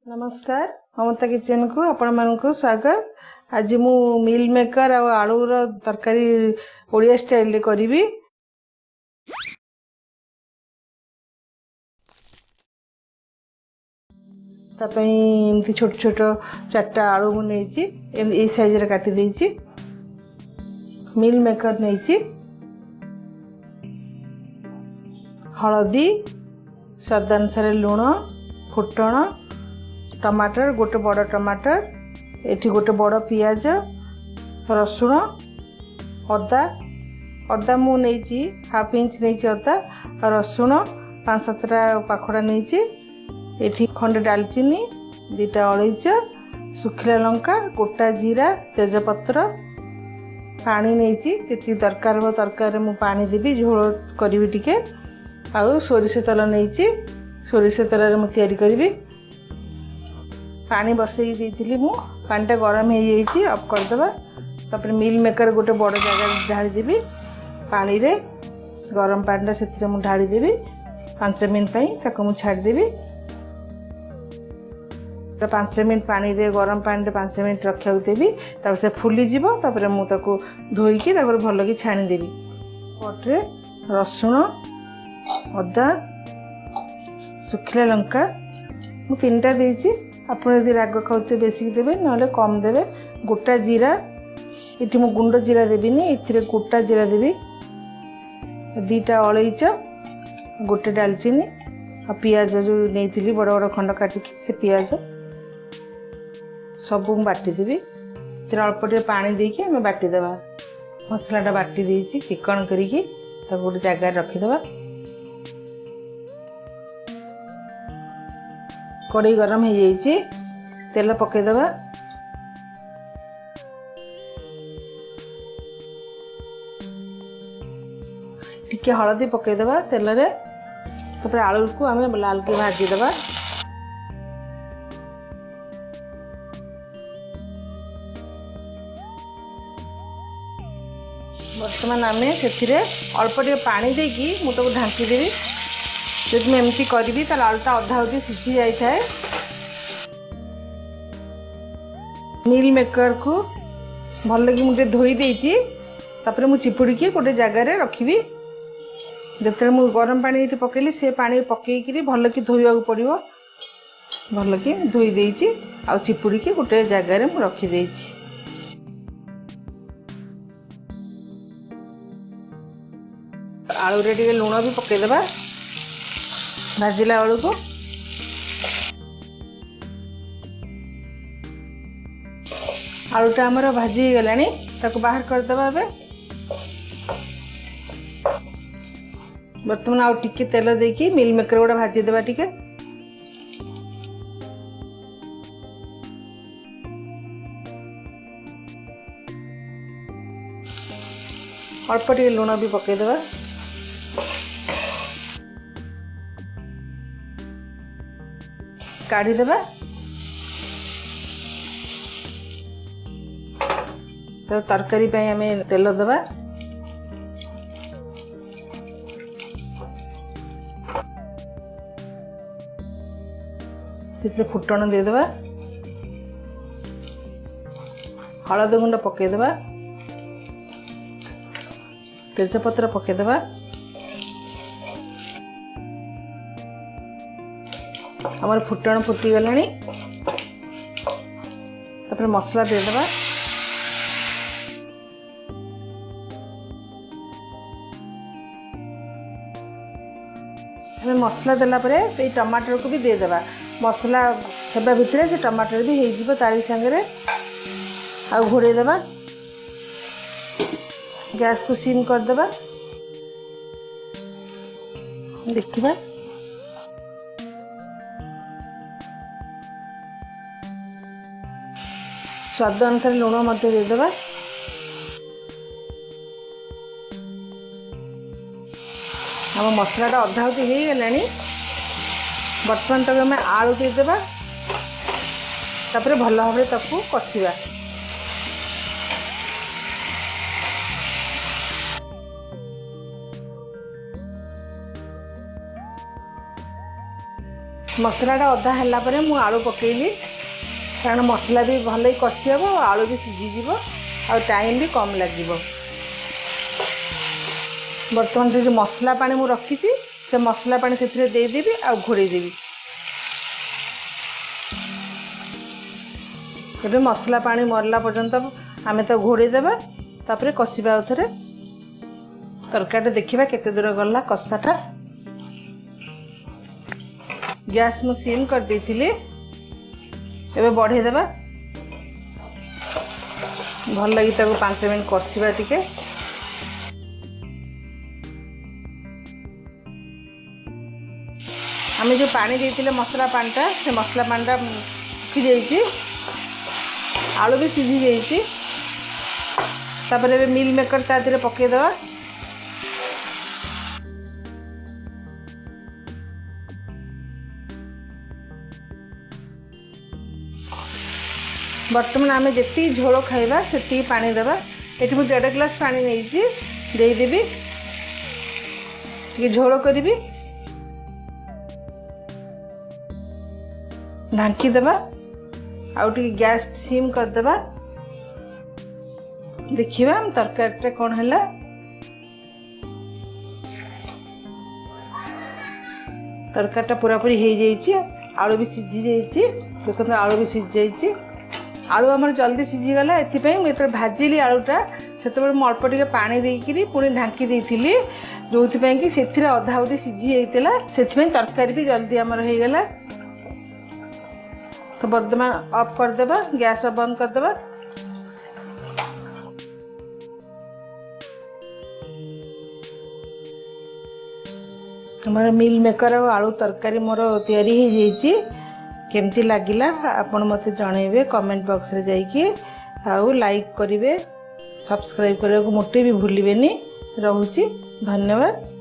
नमस्कार ममता किचन को आपण मानक स्वागत। आज मु मिल मेकर आ आलूर तरकारी ओडिया स्टाइल रे करी। एमती छोट छोट चार्टा आलू मु नहीं साइज रे काटी देइछि। मिल मेकर नहीं हलदी स्वाद अनुसार लुण फुटण टमाटर गोटे बड़ टमाटर एठी गोटे बड़ पियाज रसुण अदा अदा मु नहीं हाफ इंच नहीं अदा रसुण 5-7टा पाखड़ा नहीं एठी खंडे डालचीनी 2टा अलैच सुखिला लंका गोटा जीरा तेजपत्र पानी नहीं दरकार हो तरकारी मु पानी देवी झोल करी टिके आउ सोरिष तेल नहीं सोरिष तेल मु तैयारी करी। पानी बसई देती मु पानीटा गरम हो जाइए ऑफ करदे तापर मिल मेकर गोटे बड़ जगह ढाली देवी पानी रे गरम पानीटा से मुझे ढाली देवी 5 मिनट मुझे छाड़देवी 5 मिनट पानी रे गरम पानी रे 5 मिनट रखा देवी तापर से फुली जीवो तापर मुझे धोईकी भल कि छाणीदेवी पट्रे रसुण अदा सुखिला लंका मु 3टा देती आप यदि राग खाते बेसिक देवे ना कम देवे गोटा जीरा ये मु गुंड जीरा देवीनि ये गोटा जीरा देवी 2टा अलैच गोटे डालचीनी आ पियाज जो नहीं बड़ बड़ खंड काटिकी से पियाज सब बाटीदेवी अल्प टे पानी देकी आम बाटीदेवा मसलाटा बाटी देती चिकन करिकी गोटे जगार रखीदे। कड़ाई गरम हो जाइए तेल पकईदे टिके हलदी पकईदे तेल रे तापर आलू को आम लाल के भाजीदे। बर्तमान आम से अल्प टे पानी देकी मुझे ढांकीदेवी जब मैं एमती करी तो आलूटा अधा अधी सीझी जाए। मिल मेकर को भल लगी मुझे धोई देती तापर मु चिपुड़ी गोटे जगार रखी जो मु गरम पानी ये पकेली से पानी पकईकि भल कि धोवा पड़ो भल कि धोई देती आ चिपुड़ी गोटे जगार मु रखी आलू रे टिके लुण भी पकईदे भाजिला आलू को आलूटा आमर भाजी गलानी ताको बाहर करदे। बर्तमान आउ टिके तेल देकी मिल मेकर गुड़ा भाजी देबा टिके अल्प टिके लुण भी पकईदे काढ़ी देबा तो तरकारी आम तेल देबा से फुटण देदेबा हलदी गुंड पकईदे तेजपत्र पकईदे हमारे फुटण फुटी गलानी तापर मसला देदेबा मसला देला परे ये टमाटर को भी देदेबा मसला हेबा भितर से टमाटर भी हो तारी संगे आ घोड़े देबा गैस को सिम करदेबा देखिबा स्वाद अनुसार लुण मत देदेबा आम मसलाटा अधा अधी हो गलानी बर्तमान तक आम आलू देदेबा तापर भल भाव ताकू कषिबा मसलाटा अधा है पर मु आलू पकेली कारण मसला भी भल कषि हे आलू भी सीझीज आ टाइम भी कम लगे। बर्तमान से जो मसला पानी मु रखी से मसला पानी से देदेवी आ घोड़ेदेवी। ए मसला पानी मरला पर्यंत आम तो घोड़ेदेवा तापर कषा आउ थे तरकारी देखा केते दूर गला कषाटा। गैस मु सिम कर देथिली एबे बढ़ेदेवा भल लगी 5 मिनट कषा टिके। आम जो पानी देते मसला पानीटा से मसला पानीटा सुखी जाइए आलू भी सीझी जाइए तापर एबे मिल मेकर ता देहरे पकेदेवा। बर्तमान आम जी झोल खाइबा से पानी देवा। ये मुझे 1.5 गिलास पानी नहीं देदेवी ये झोल करी ढांकी देवा आउ टी गैस सिम करदेवा। देखिए तरकारी कौन है तरकारी पूरापूरी हो जाइए आलू भी सीझी जाइए। देखो आलू भी सीझी जाइए आलू आमर जल्दी सीझीगला ये जो भाजिली आलूटा से अल्प टे पानी देकरी पुणी ढांकी देती जो कि से अधा अधी सीझी जाता से तरकारी भी जल्दी आमर हो गला। तो वर्तमान ऑफ करदेवा गैस बंद करदेवा। हमारा मिल मेकर और आलू तरकारी मोर तैयारी हो जाइए। केमती लगिला आपण मते जनइबे कमेंट बॉक्स रे जाइए आउ लाइक करिवे सब्सक्राइब करने को मोटे भी भूलिबेनी। रहूची धन्यवाद।